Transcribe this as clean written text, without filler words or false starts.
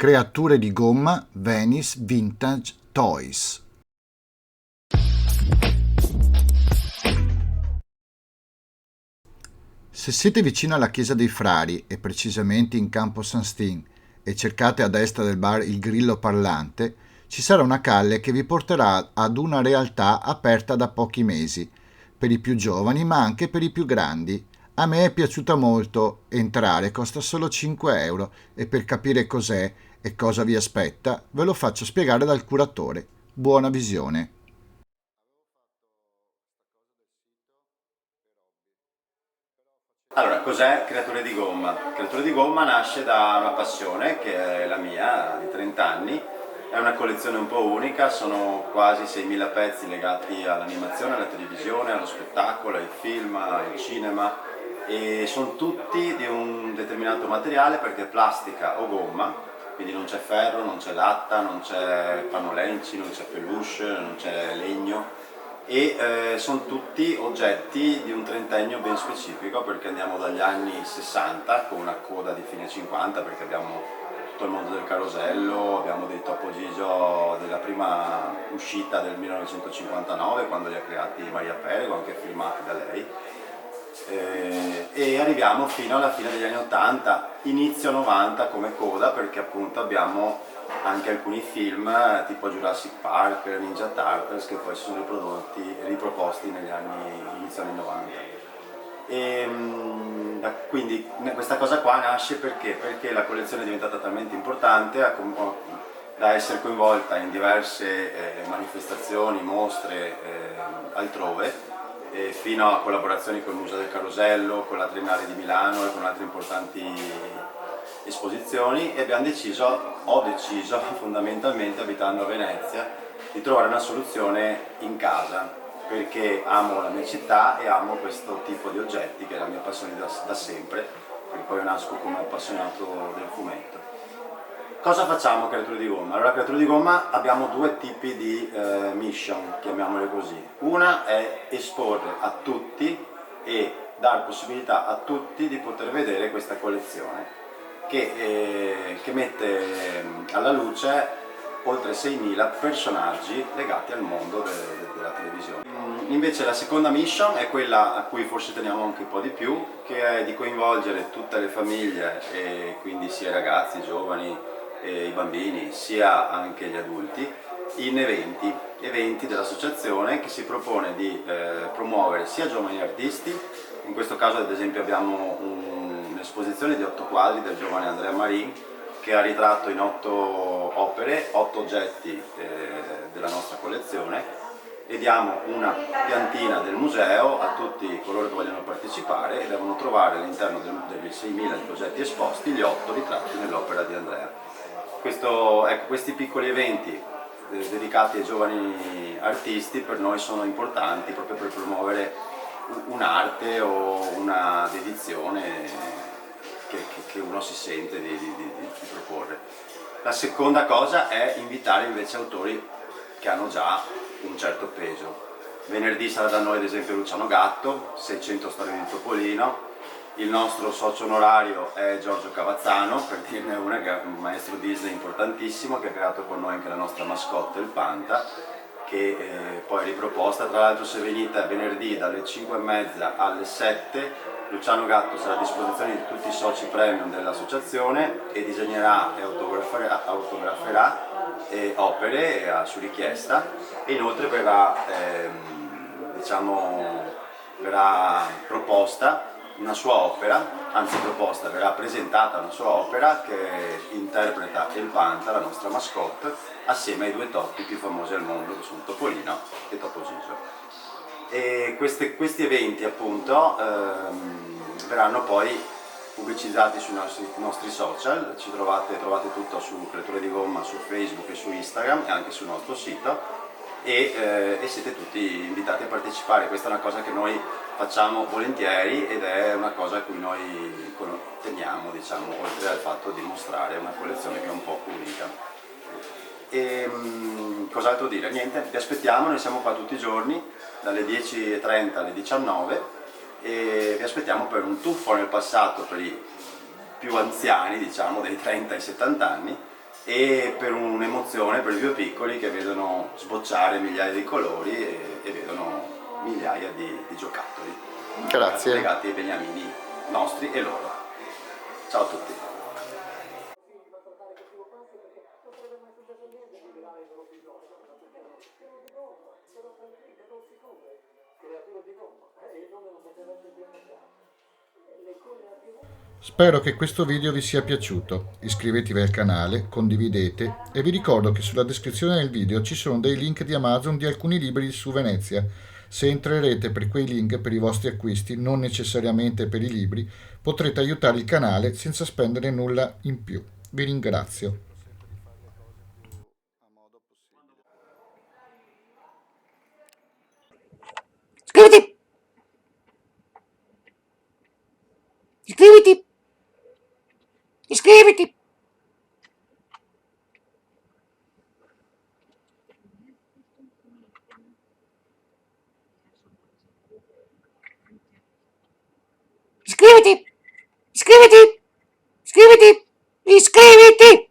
Creature di gomma Venice Vintage Toys. Se siete vicino alla chiesa dei Frari e precisamente in campo San Stin e cercate a destra del bar Il Grillo Parlante, ci sarà una calle che vi porterà ad una realtà aperta da pochi mesi, per i più giovani ma anche per i più grandi. A me è piaciuta molto, entrare costa solo 5 euro e per capire cos'è e cosa vi aspetta ve lo faccio spiegare dal curatore. Buona visione! Allora, cos'è Creature di Gomma? Creature di Gomma nasce da una passione che è la mia, di 30 anni, è una collezione un po' unica, sono quasi 6.000 pezzi legati all'animazione, alla televisione, allo spettacolo, ai film, al cinema e sono tutti di un determinato materiale perché è plastica o gomma, quindi non c'è ferro, non c'è latta, non c'è panolenci, non c'è peluche, non c'è legno e sono tutti oggetti di un trentennio ben specifico perché andiamo dagli anni 60 con una coda di fine 50 perché abbiamo tutto il mondo del carosello, abbiamo dei Topo Gigio della prima uscita del 1959 quando li ha creati Maria Perego, anche filmati da lei e arriviamo fino alla fine degli anni 80, inizio 90 come coda perché appunto abbiamo anche alcuni film tipo Jurassic Park, Ninja Turtles che poi si sono riproposti negli anni, inizio anni 90. Quindi questa cosa qua nasce perché la collezione è diventata talmente importante da essere coinvolta in diverse manifestazioni, mostre altrove, fino a collaborazioni con il Museo del Carosello, con la Triennale di Milano e con altre importanti esposizioni e ho deciso fondamentalmente abitando a Venezia di trovare una soluzione in casa perché amo la mia città e amo questo tipo di oggetti che è la mia passione da sempre, perché poi io nasco come appassionato del fumetto. Cosa facciamo a Creature di Gomma? Allora a Creature di Gomma abbiamo due tipi di mission, chiamiamole così. Una è esporre a tutti e dare possibilità a tutti di poter vedere questa collezione che mette alla luce oltre 6.000 personaggi legati al mondo della televisione. Invece la seconda mission è quella a cui forse teniamo anche un po' di più, che è di coinvolgere tutte le famiglie, e quindi sia i ragazzi, i giovani, i bambini, sia anche gli adulti, in eventi dell'associazione che si propone di promuovere sia giovani artisti, in questo caso ad esempio abbiamo un'esposizione di 8 quadri del giovane Andrea Marin che ha ritratto in 8 opere, 8 oggetti della nostra collezione e diamo una piantina del museo a tutti coloro che vogliono partecipare e devono trovare all'interno degli 6.000 oggetti esposti gli 8 ritratti nell'opera di Andrea. Questi piccoli eventi dedicati ai giovani artisti per noi sono importanti proprio per promuovere un'arte o una dedizione che uno si sente di proporre. La seconda cosa è invitare invece autori che hanno già un certo peso. Venerdì sarà da noi ad esempio Luciano Gatto, 600 storie di Topolino. Il nostro socio onorario è Giorgio Cavazzano, per dirne una, che è un maestro Disney importantissimo, che ha creato con noi anche la nostra mascotte, il Panta, che poi è riproposta. Tra l'altro se venite venerdì dalle 5:30 alle 7, Luciano Gatto sarà a disposizione di tutti i soci premium dell'associazione e disegnerà e autograferà opere su richiesta e inoltre verrà proposta una sua opera, verrà presentata una sua opera che interpreta il Panta, la nostra mascotte, assieme ai due topi più famosi al mondo che sono Topolino e Topo Gigio. E questi eventi appunto verranno poi pubblicizzati sui nostri social, trovate tutto su Creature di Gomma, su Facebook e su Instagram e anche sul nostro sito e siete tutti invitati a partecipare. Questa è una cosa che noi facciamo volentieri ed è una cosa a cui noi teniamo, diciamo, oltre al fatto di mostrare una collezione che è un po' unica. Cos'altro dire? Niente, vi aspettiamo, noi siamo qua tutti i giorni dalle 10:30 alle 19 e vi aspettiamo per un tuffo nel passato per i più anziani, diciamo, dei 30 ai 70 anni e per un'emozione per i più piccoli che vedono sbocciare migliaia di colori e vedono migliaia di giocattoli. Grazie. Legati ai beniamini nostri e loro. Ciao a tutti. Spero che questo video vi sia piaciuto. Iscrivetevi al canale, condividete e vi ricordo che sulla descrizione del video ci sono dei link di Amazon di alcuni libri su Venezia. Se entrerete per quei link per i vostri acquisti, non necessariamente per i libri, potrete aiutare il canale senza spendere nulla in più. Vi ringrazio. Iscriviti! Iscriviti! Iscriviti! Iscriviti! Iscriviti! Iscriviti! Iscriviti!